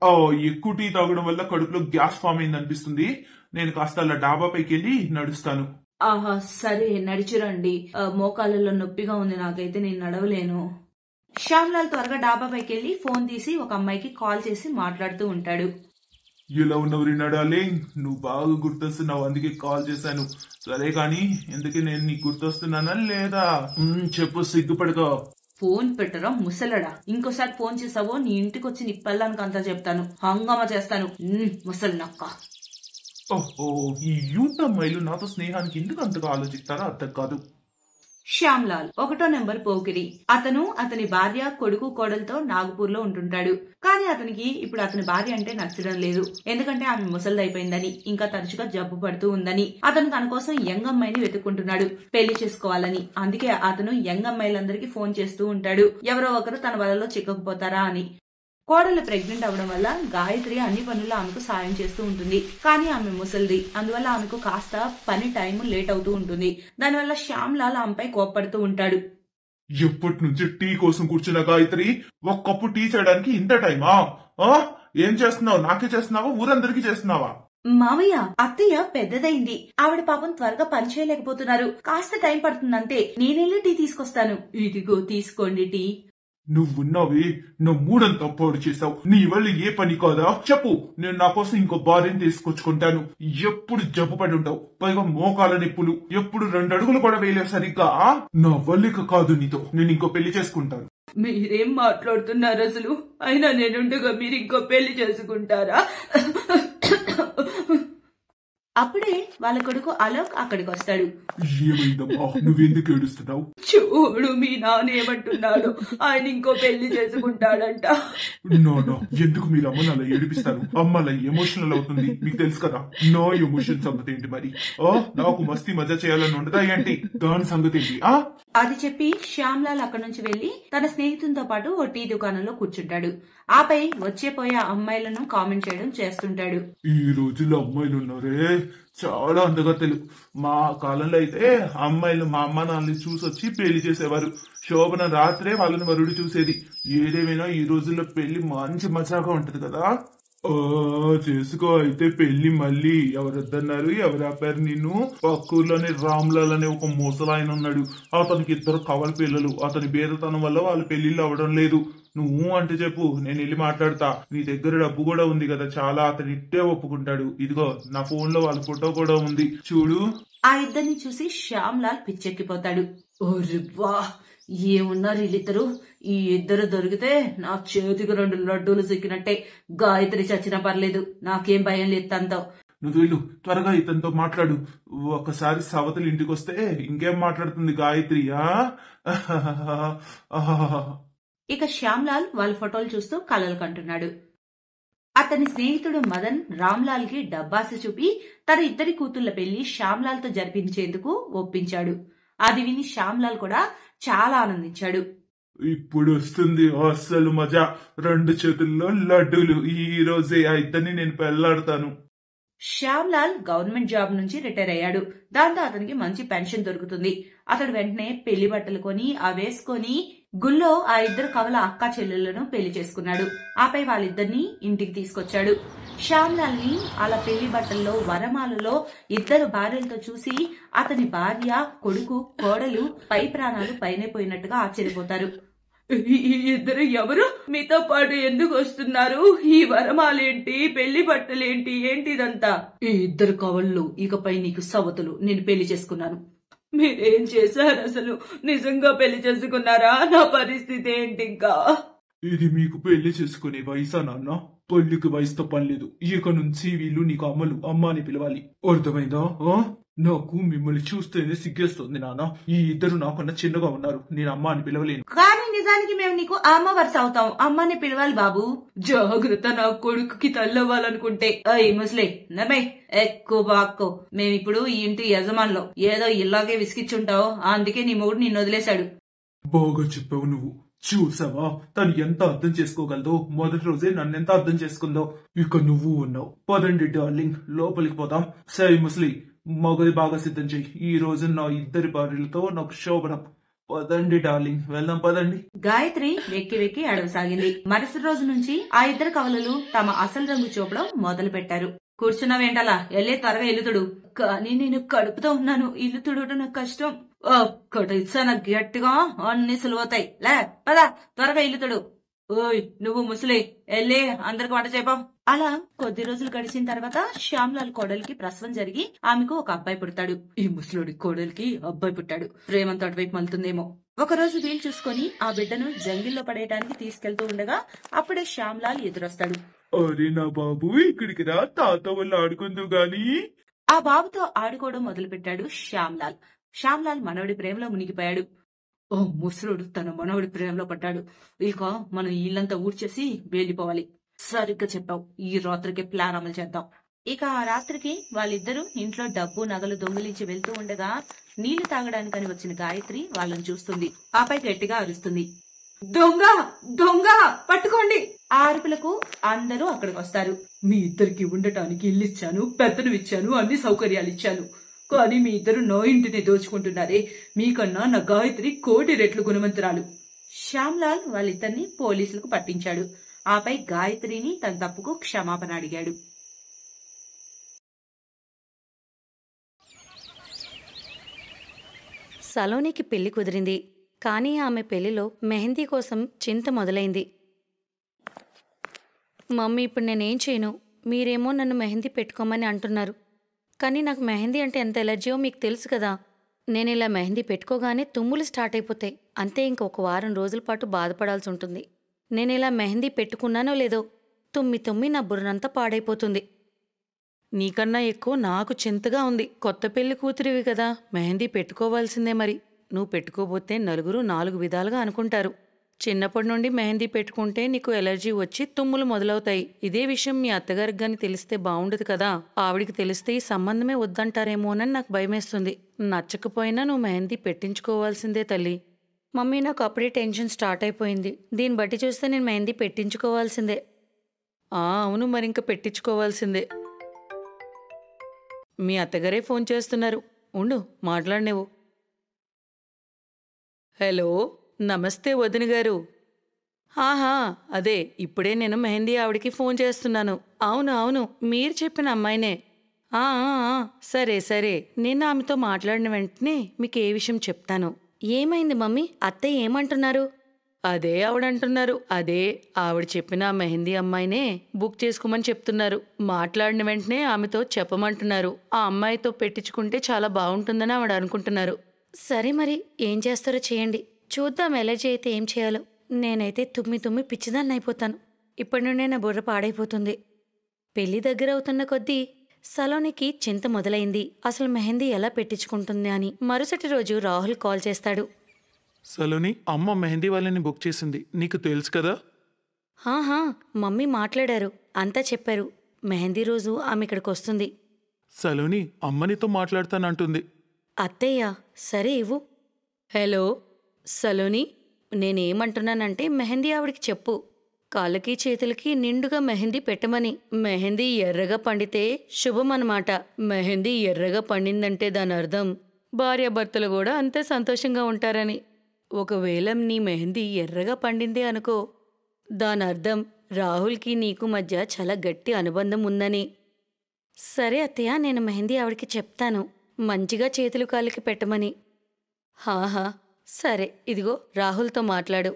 ఓ, ఎక్కువ టీ తాగడం వల్ల కడుపులో గ్యాస్ ఫామ్ అయింది అనిపిస్తుంది. నేను కాస్త అలా డాబా పైకి వెళ్ళి నడుస్తాను. ఆహా, సరే నడిచిరండి. మోకాళ్ళలో నొప్పిగా ఉంది, నాకైతే నేను నడవలేను. శ్యామ్లాల్ త్వరగా డాబా పైకి వెళ్లి ఫోన్ తీసి ఒక అమ్మాయికి కాల్ చేసి మాట్లాడుతూ ఉంటాడు. ఇలా ఉన్నవరి నడాలి, నువ్వు బాగా గుర్తొస్తున్నావు, అందుకే కాల్ చేశాను. సరే కానీ ఎందుకే నేను నీకు గుర్తొస్తున్నానా లేదా? చెప్పు, సిగ్గుపడుకో. ఫోన్ పెట్టరా ముసలడా, ఇంకోసారి ఫోన్ చేసావో నీ ఇంటికి వచ్చి నీ పిల్లానికి అంతా చెప్తాను, హంగామా చేస్తాను. ముసలి నక్క. ఓహో, ఈ యూత్ అమ్మాయిలు నాతో స్నేహానికి ఎందుకు అంతగా ఆలోచిస్తారో అర్థం కాదు. శ్యామ్లాల్ 1వ నెంబర్ పోకిరి. అతను అతని భార్య, కొడుకు, కోడలతో నాగపూర్ లో ఉంటుంటాడు. కానీ అతనికి ఇప్పుడు అతని భార్య అంటే నచ్చడం లేదు. ఎందుకంటే ఆమె ముసలిదైపోయిందని, ఇంకా తరచుగా జబ్బు పడుతూ ఉందని. అతను తన కోసం యంగ్ అమ్మాయిని వెతుక్కుంటున్నాడు పెళ్లి చేసుకోవాలని. అందుకే అతను యంగ్ అమ్మాయిలందరికీ ఫోన్ చేస్తూ ఉంటాడు, ఎవరో ఒకరు తన వలలో చిక్కకపోతారా అని. కోడలు ప్రెగ్నెంట్ అవడం వల్ల గాయత్రి అన్ని పనుల్లో ఆమెకు సాయం చేస్తూ ఉంటుంది. కానీ ఆమె ముసలిది, అందువల్ల ఆమెకు కాస్త పని టైం లేట్ అవుతూ ఉంటుంది. దానివల్ల శ్యామ్లాల్ ఆమెపై కోప్పడుతూ ఉంటాడు. ఎప్పటి నుంచి టీ కోసం కూర్చున్న గాయత్రి, ఒక కప్పు టీ చేయడానికి ఇంత టైమా? ఏం చేస్తున్నావు? నాకే చేస్తున్నావా, ఊరందరికీ చేస్తున్నావా? మామయ్య, అత్తయ్య పెద్దదైంది, ఆవిడ పాపం త్వరగా పని చేయలేకపోతున్నారు, కాస్త టైం పడుతుందంతే. నేనెళ్ళి టీ తీసుకొస్తాను. ఇదిగో తీసుకోండి టీ. నువ్వున్నావి, నా మూడంతా పాడు చేసావు. నీ వల్ల ఏ పని కాదా? చెప్పు, నేను నా కోసం ఇంకో భార్యను తీసుకొచ్చుకుంటాను. ఎప్పుడు జబ్బు పడి ఉంటావు, పైగా మోకాల నొప్పులు, ఎప్పుడు 2 అడుగులు కూడా వేయలేవు సరిగ్గా. నా వల్లిక కాదు నీతో, నేను ఇంకో పెళ్లి చేసుకుంటాను. మీరేం మాట్లాడుతున్నారు అసలు? అయినా నేనుండగా మీరు ఇంకో పెళ్లి చేసుకుంటారా? అప్పుడే వాళ్ళ కొడుకు అలోక్ అక్కడికి వస్తాడు. ఏమైందమ్మా, నువ్వెందుకు ఏడుస్తున్నావు? చూడు, మీ నాన్న ఏమంటున్నాడు, ఆయన ఇంకో పెళ్లి చేసుకుంటాడంట. నాన్న, ఎందుకు మీరు అమ్మని అలా ఏడిపిస్తారు? అమ్మ అలా ఎమోషనల్ అవుతుంది, మీకు తెలుసు కదా. నా ఎమోషన్ సంగతి ఏంటి మరి? నాకు మస్తీ మజా చేయాలని ఉండదా ఏంటి? దాని సంగతి ఏంటి? అది చెప్పి శ్యామ్లాల్ అక్కడి నుంచి వెళ్లి తన స్నేహితులతో పాటు ఓ టీ దుకాణంలో కూర్చుంటాడు. ఆపై వచ్చేపోయే అమ్మాయిలను కామెంట్ చేయడం చేస్తుంటాడు. ఈ రోజుల్లో అమ్మాయిలు ఉన్నారే, చాలా అందగత్తెలు. మా కాలంలో అయితే అమ్మాయిలు మా అమ్మ నాన్నని చూసొచ్చి పెళ్లి చేసేవారు. శోభన రాత్రే వాళ్ళని వరుడు చూసేది. ఏదేమైనా ఈ రోజుల్లో పెళ్లి మంచి మజాగా ఉంటది కదా. చేసుకో అయితే పెళ్లి. మళ్ళీ ఎవరొద్దన్నారు, ఎవరు ఆపారు నిన్ను? పక్కూర్లోనే రామ్లాల్ అనే ఒక ముసలాయన ఉన్నాడు, అతనికి 2 కవల పిల్లలు. అతని బేదతనం వల్ల వాళ్ళ పెళ్లిళ్ళు అవడం లేదు. నువ్వు అంటే చెప్పు, నేను వెళ్ళి మాట్లాడతా. నీ దగ్గర డబ్బు కూడా ఉంది కదా చాలా, అతను ఇట్టే ఒప్పుకుంటాడు. ఇదిగో నా ఫోన్ లో వాళ్ళ ఫోటో కూడా ఉంది, చూడు. ఆ ఇద్దరిని చూసి శ్యామ్లాల్ పిచ్చెక్కిపోతాడు. ఓరివ్వా, ఏమున్నారు వీళ్ళిద్దరు? ఈ ఇద్దరు దొరికితే నా చేతికి 2 లడ్డూలు సిక్కినట్టే. గాయత్రి చచ్చినా పర్లేదు, నాకేం భయం లేదు తనతో. నువ్వు వెళ్ళు, త్వరగా ఇతనితో మాట్లాడు. ఒకసారి సవతలు ఇంటికి వస్తే ఇంకేం మాట్లాడుతుంది గాయత్రి? ఇక శ్యామ్లాల్ వాళ్ళ ఫోటోలు చూస్తూ కలలు కంటున్నాడు. అతని స్నేహితుడు మదన్ రామ్లాల్ కి డబ్బాసి చూపి తన 2 కూతుళ్ల పెళ్లి శ్యామ్లాల్ తో జరిపించేందుకు ఒప్పించాడు. అది విని శ్యామ్లాల్ కూడా చాలా ఆనందించాడు. ఇప్పుడు వస్తుంది అస్సలు మజా, 2 చేతుల్లో లడ్డూలు. ఈ రోజే ఆ ఇద్దరిని నేను పెళ్లాడతాను. శ్యామ్లాల్ గవర్నమెంట్ జాబ్ నుంచి రిటైర్ అయ్యాడు. దాంతో అతనికి మంచి పెన్షన్ దొరుకుతుంది. అతడు వెంటనే పెళ్లి బట్టలు కొని వేసుకొని గుళ్ళో ఆ 2 కవల అక్క చెల్లెళ్లను పెళ్లి చేసుకున్నాడు. ఆపై వాళ్ళిద్దరిని ఇంటికి తీసుకొచ్చాడు. శ్యామ్లాల్ ని అలా పెళ్లి బట్టల్లో, వరమాలలో 2 భార్యలతో చూసి అతని భార్య, కొడుకు, కోడలు పై ప్రాణాలు పైనే పోయినట్టుగా ఆశ్చర్యపోతారు. ఈ ఇద్దరు ఎవరు? మీతో పాటు ఎందుకు వస్తున్నారు? ఈ వరమాలేంటి, పెళ్లి బట్టలేంటి, ఏంటిదంతా? ఈ 2 కవళ్ళు ఇకపై నీకు సవతులు. నేను పెళ్లి చేసుకున్నాను. మీరేం చేశారు అసలు? నిజంగా పెళ్లి చేసుకున్నారా? నా పరిస్థితి ఏంటి ఇంకా? ఇది మీకు పెళ్లి చేసుకునే వయసా నాన్న? పెళ్లికి వయసుతో పని లేదు. ఇక నుంచి వీళ్ళు నీకు అమ్మ అని పిలవాలి, అర్థమైందా? నాకు మిమ్మల్ని చూస్తేనే సిగ్గేస్తుంది నాన్న. ఈ 2 నాకన్నా చిన్నగా ఉన్నారు, నేను అమ్మ అని పిలవలేను. కానీ నిజానికి మేము నీకు అమ్మ వరుస అవుతాం, అమ్మని పిలవాలి బాబు. జాగ్రత్త, నా కొడుకుకి తల్లవ్వాలనుకుంటే. ముస్లే నర్మై ఎక్కువ బాక్కో. మేమిప్పుడు ఈ ఇంటి యజమానులు. ఏదో ఇలాగే విసిగిచ్చుంటావు, అందుకే నీ మొగుడు నిన్ను వదిలేశాడు. బాగా చెప్పావు నువ్వు. చూసావా తను ఎంత అర్థం చేసుకోగలదో? మొదటి రోజే నన్నెంత అర్థం చేసుకుందో. ఇక నువ్వు ఉన్నావు. పదండి డార్లింగ్, లోపలికి పోదాం. సరే ముస్లి, మగది బాగా సిద్ధం చెయ్యి. ఈ రోజు నా 2 భార్యలతో నాకు శోభనం. పదండి డార్లింగ్, వెళ్దాం పదండి. గాయత్రి వెక్కి వెక్కి అడవసాగింది. మరుసటి రోజు నుంచి ఆ ఇద్దరు కవలలు తమ అసలు రంగు చూపడం మొదలు పెట్టారు. కూర్చున్నావేంటలా, ఎల్లే త్వరగా ఇల్లుతుడు. కానీ నేను కడుపుతో ఉన్నాను, ఇల్లు తుడవడం నాకు కష్టం. ఒక్కటిచ్చాన గట్టిగా అన్ని సులువవుతాయి. లే పదా, త్వరగా ఇల్లుతుడు. ఓయ్ నువ్వు ముసలి, ఎల్లే అందరికి వంట చేపం. అలా కొద్ది రోజులు గడిచిన తర్వాత శ్యామ్లాల్ కోడలికి ప్రసవం జరిగి ఆమెకు ఒక అబ్బాయి పుడతాడు. ఈ ముసలుడి కోడలికి అబ్బాయి పుట్టాడు. ప్రేమంతో అటువైపు మలుతుందేమో. ఒకరోజు వీలు చూసుకొని ఆ బిడ్డను జంగిల్లో పడేయడానికి తీసుకెళ్తూ ఉండగా అప్పుడే శ్యామ్లాల్ ఎదురొస్తాడు. అరే నా బాబు, ఇక్కడికి రా, తాత వాళ్ళు ఆడుకుందు గాని. ఆ బాబుతో ఆడుకోవడం మొదలు పెట్టాడు శ్యామ్లాల్. శ్యామ్లాల్ మనవడి ప్రేమలో మునిగిపోయాడు. ఓ ముసలుడు తన మనవడి ప్రేమలో పడ్డాడు. ఇక మనం ఇల్లంతా ఊడ్చేసి వెళ్ళిపోవాలి. సరిగ్గా చెప్పావు, ఈ రాత్రికి ప్లాన్ అమలు చేద్దాం. ఇక ఆ రాత్రికి వాళ్ళిద్దరూ ఇంట్లో డబ్బు నగలు దొంగిలించి వెళ్తూ ఉండగా నీళ్లు తాగడానికని వచ్చిన గాయత్రి వాళ్ళని చూస్తుంది. ఆపై గట్టిగా అరుస్తుంది, దొంగ దొంగ పట్టుకోండి. ఆ అరుపులకు అందరూ అక్కడికి వస్తారు. మీ ఇద్దరికి ఉండటానికి ఇల్లు ఇచ్చాను, పెద్దను ఇచ్చాను, అన్ని సౌకర్యాలు ఇచ్చాను. కానీ మీ ఇద్దరు నా ఇంటిని దోచుకుంటున్నారే. మీకన్నా నా గాయత్రి 1,000,000 రెట్లు గుణవంతురాలు. శ్యామ్లాల్ వాళ్ళిద్దరిని పోలీసులకు పట్టించాడు. ఆపై గాయత్రిని తన తప్పుకు క్షమాపణ అడిగాడు. సలోనికి పెళ్లి కుదిరింది. కానీ ఆమె పెళ్లిలో మెహందీ కోసం చింత మొదలైంది. మమ్మీ, ఇప్పుడు నేనేం చేయను? మీరేమో నన్ను మెహందీ పెట్టుకోమని అంటున్నారు. కానీ నాకు మెహందీ అంటే ఎంత ఎలర్జీయో మీకు తెలుసు కదా. నేను ఇలా మెహందీ పెట్టుకోగానే తుమ్ములు స్టార్ట్ అయిపోతాయి. అంతే, ఇంకొక వారం రోజుల పాటు బాధపడాల్సి ఉంటుంది. నేను ఇలా మెహందీ పెట్టుకున్నానో లేదో తుమ్మి నా బుర్రంతా పాడైపోతుంది. నీకన్నా ఎక్కువ నాకు చింతగా ఉంది. కొత్త పెళ్లి కూతురివి కదా, మెహందీ పెట్టుకోవాల్సిందే. మరి నువ్వు పెట్టుకోబోతే నలుగురు 4 విధాలుగా అనుకుంటారు. చిన్నప్పటి నుండి మెహందీ పెట్టుకుంటే నీకు ఎలర్జీ వచ్చి తుమ్ములు మొదలవుతాయి. ఇదే విషయం మీ అత్తగారికి గాని తెలిస్తే బావుండదు కదా. ఆవిడికి తెలిస్తే ఈ సంబంధమే వద్దంటారేమోనని నాకు భయమేస్తుంది. నచ్చకపోయినా నువ్వు మెహందీ పెట్టించుకోవాల్సిందే తల్లి. మమ్మీ, నాకు అప్పుడే టెన్షన్ స్టార్ట్ అయిపోయింది. దీన్ని బట్టి చూస్తే నేను మెహందీ పెట్టించుకోవాల్సిందే. అవును, మరింక పెట్టించుకోవాల్సిందే. మీ అత్తగారే ఫోన్ చేస్తున్నారు. ఉండు, మాట్లాడినేవు. హలో, నమస్తే వదిన గారు. అదే ఇప్పుడే నేను మెహందీ ఆవిడికి ఫోన్ చేస్తున్నాను. అవును, మీరు చెప్పిన అమ్మాయినే. సరే, నేను ఆమెతో మాట్లాడిన వెంటనే మీకు ఏ విషయం చెప్తాను. ఏమైంది మమ్మీ? అత్తయ్య ఏమంటున్నారు? అదే ఆవిడంటున్నారు. ఆవిడ చెప్పిన మెహందీ అమ్మాయినే బుక్ చేసుకోమని చెప్తున్నారు. మాట్లాడిన వెంటనే ఆమెతో చెప్పమంటున్నారు. ఆ అమ్మాయితో పెట్టించుకుంటే చాలా బాగుంటుందని ఆవిడ అనుకుంటున్నారు. సరే, మరి ఏం చేస్తారో చేయండి. చూద్దాం ఎలర్జీ అయితే ఏం చేయాలో. నేనైతే తుమ్మి పిచ్చిదాన్ని అయిపోతాను. ఇప్పటి నుండే నా బుర్ర పాడైపోతుంది. పెళ్లి దగ్గరవుతున్న కొద్దీ సలోనికి చింత మొదలైంది. అసలు మెహందీ ఎలా పెట్టించుకుంటుంది అని. మరుసటి రోజు రాహుల్ కాల్ చేస్తాడు. సలోని, అమ్మ మెహందీ వాళ్ళని బుక్ చేసింది, నీకు తెలుసు కదా. మమ్మీ మాట్లాడారు, అంతా చెప్పారు. మెహందీ రోజు ఆమె ఇక్కడికి వస్తుంది. సలోని, అమ్మనితో మాట్లాడతానంటుంది. అత్తయ్య, సరే ఇవ్వు. హలో సలోని, నేనేమంటున్నానంటే మెహందీ ఆవిడికి చెప్పు. కాళ్ళకి చేతులకి నిండుగా మెహందీ పెట్టమని. మెహందీ ఎర్రగా పండితే శుభమన్నమాట. మెహందీ ఎర్రగా పండిందంటే దాని అర్థం భార్యాభర్తలు కూడా అంతే సంతోషంగా ఉంటారని. ఒకవేళ నీ మెహందీ ఎర్రగా పండిందే అనుకో, దాని అర్థం రాహుల్కి నీకు మధ్య చాలా గట్టి అనుబంధం ఉందని. సరే అత్తయ్య, నేను మెహందీ ఆవిడికి చెప్తాను, మంచిగా చేతులు కాళ్ళకి పెట్టమని. సరే, ఇదిగో రాహుల్తో మాట్లాడు.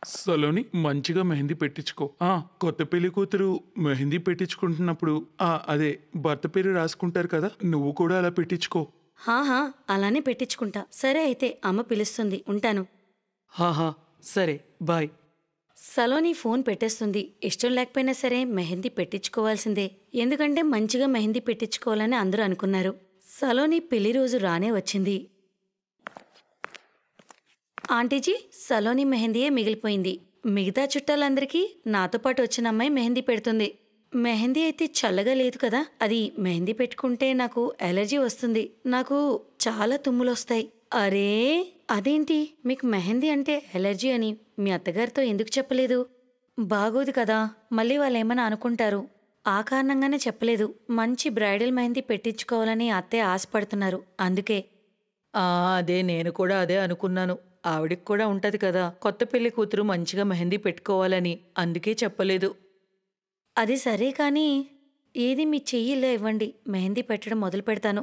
సలోని, మంచిగా మెహందీ పెట్టించుకో. కొత్త పెళ్లి కూతురు మెహందీ పెట్టించుకుంటున్నప్పుడు అదే భర్త పేరు రాసుకుంటారు కదా, నువ్వు కూడా అలా పెట్టించుకో. అలానే పెట్టించుకుంటా. సరే అయితే, అమ్మ పిలుస్తుంది, ఉంటాను. సరే, బాయ్. సలోని ఫోన్ పెట్టేస్తుంది. ఇష్టం లేకపోయినా సరే మెహందీ పెట్టించుకోవాల్సిందే. ఎందుకంటే మంచిగా మెహందీ పెట్టించుకోవాలని అందరూ అనుకున్నారు. సలోని పెళ్లి రోజు రానే వచ్చింది. ఆంటీజీ, సలోని మెహందీయే మిగిలిపోయింది. మిగతా చుట్టాలందరికీ నాతో పాటు వచ్చిన అమ్మాయి మెహందీ పెడుతుంది. మెహందీ అయితే చల్లగా లేదు కదా, అది మెహందీ పెట్టుకుంటే నాకు ఎలర్జీ వస్తుంది. నాకు చాలా తుమ్ములొస్తాయి. అరే, అదేంటి మీకు మెహందీ అంటే ఎలర్జీ అని మీ అత్తగారితో ఎందుకు చెప్పలేదు? బాగోదు కదా, మళ్ళీ వాళ్ళేమన్నా అనుకుంటారు. ఆ కారణంగానే చెప్పలేదు. మంచి బ్రైడల్ మెహందీ పెట్టించుకోవాలని అత్తయ్య ఆశపడుతున్నారు, అందుకే. ఆ! అదే నేను కూడా అదే అనుకున్నాను. ఆవిడకి కూడా ఉంటది కదా! కొత్త పెళ్లి కూతురు మంచిగా మెహందీ పెట్టుకోవాలని. అందుకే చెప్పలేదు. అది సరే కానీ ఏది మీ చెయ్యి ఇలా ఇవ్వండి, మెహందీ పెట్టడం మొదలు పెడతాను.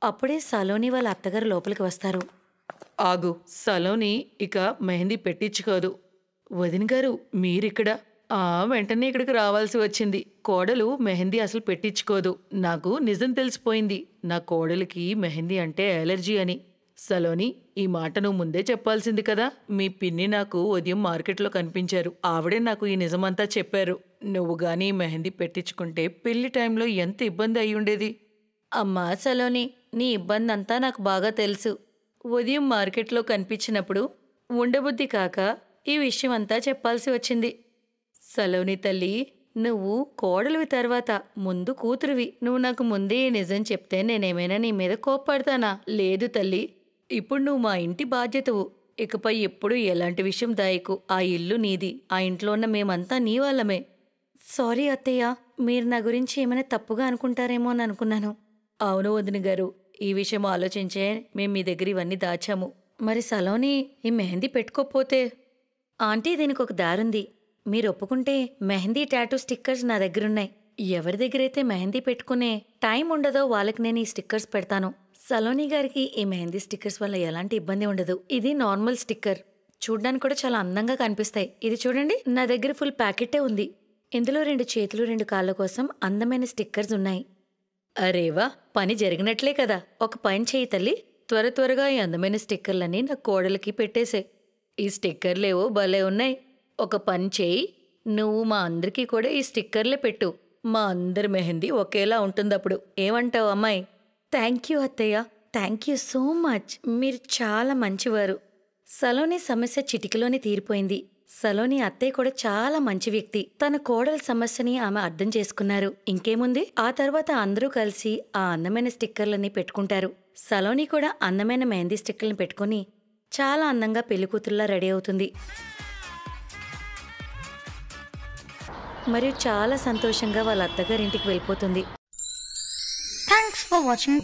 అప్పుడే సలోని వాళ్ళ అత్తగారు లోపలికి వస్తారు. ఆగు. సలోని ఇక మెహందీ పెట్టించుకోదు. వదిన గారు మీరిక్కడ. వెంటనే ఇక్కడికి రావాల్సి వచ్చింది. కోడలు మెహందీ అసలు పెట్టించుకోదు. నాకు నిజం తెలిసిపోయింది. నా కోడలికి మెహందీ అంటే ఎలర్జీ అని. సలోని, ఈ మాట నువ్వు ముందే చెప్పాల్సింది కదా! మీ పిన్ని నాకు ఉదయం మార్కెట్లో కనిపించారు. ఆవిడే నాకు ఈ నిజమంతా చెప్పారు. నువ్వు గానీ మెహందీ పెట్టించుకుంటే పెళ్లి టైంలో ఎంత ఇబ్బంది అయ్యుండేది. అమ్మా సలోని, నీ ఇబ్బందంతా నాకు బాగా తెలుసు. ఉదయం మార్కెట్లో కనిపించినప్పుడు ఉండబుద్ధి కాక ఈ విషయం అంతా చెప్పాల్సి వచ్చింది. సలోని తల్లి, నువ్వు కోడలివి తర్వాత ముందు కూతురివి. నువ్వు నాకు ముందే ఈ నిజం చెప్తే నేనేమైనా నీ మీద కోప్పడతానా? లేదు తల్లి. ఇప్పుడు నువ్వు మా ఇంటి బాధ్యతవు. ఇకపై ఎప్పుడు ఎలాంటి విషయం దాయకు. ఆ ఇల్లు నీది. ఆ ఇంట్లో ఉన్న మేమంతా నీ వాళ్ళమే. సారీ అత్తయ్య, మీరు నా గురించి ఏమైనా తప్పుగా అనుకుంటారేమో అని అనుకున్నాను. అవును వదిన గారు, ఈ విషయం ఆలోచించే మేం మీ దగ్గర ఇవన్నీ దాచాము. మరి సలోని ఈ మెహందీ పెట్టుకోకపోతే? ఆంటీ, దీనికి ఒక దారుంది. మీరు ఒప్పుకుంటే మెహందీ టాటూ స్టిక్కర్స్ నా దగ్గరున్నాయి. ఎవరి దగ్గరైతే మెహందీ పెట్టుకునే టైం ఉండదో వాళ్ళకి నేను ఈ స్టిక్కర్స్ పెడతాను. సలోని గారికి ఈ మెహందీ స్టిక్కర్స్ వల్ల ఎలాంటి ఇబ్బంది ఉండదు. ఇది నార్మల్ స్టిక్కర్. చూడ్డానికి కూడా చాలా అందంగా కనిపిస్తాయి. ఇది చూడండి, నా దగ్గర ఫుల్ ప్యాకెటే ఉంది. ఇందులో 2 చేతులు 2 కాళ్ళ కోసం అందమైన స్టిక్కర్స్ ఉన్నాయి. అరేవా, పని జరిగినట్లే కదా! ఒక పని చేయి తల్లి, త్వరగా ఈ అందమైన స్టిక్కర్లన్నీ నా కోడలికి పెట్టేసే. ఈ స్టిక్కర్లేవో భలే ఉన్నాయి. ఒక పని చేయి, నువ్వు మా అందరికీ కూడా ఈ స్టిక్కర్లే పెట్టు. మా అందరి మెహందీ ఒకేలా ఉంటుందప్పుడు. ఏమంటావు అమ్మాయి? థ్యాంక్ యూ అత్తయ్య, థ్యాంక్ యూ సో మచ్. మీరు చాలా మంచివారు. సలోని సమస్య చిటికలోనే తీరిపోయింది. సలోని అత్తయ్య కూడా చాలా మంచి వ్యక్తి. తన కోడల సమస్యని ఆమె అర్థం చేసుకున్నారు. ఇంకేముంది, ఆ తర్వాత అందరూ కలిసి ఆ అందమైన స్టిక్కర్లని పెట్టుకుంటారు. సలోని కూడా అందమైన మెహందీ స్టిక్కర్లను పెట్టుకుని చాలా అందంగా పెళ్లికూతురులా రెడీ అవుతుంది. మరియు చాలా సంతోషంగా వాళ్ళ అత్తగారింటికి వెళ్ళిపోతుంది. Thanks for watching.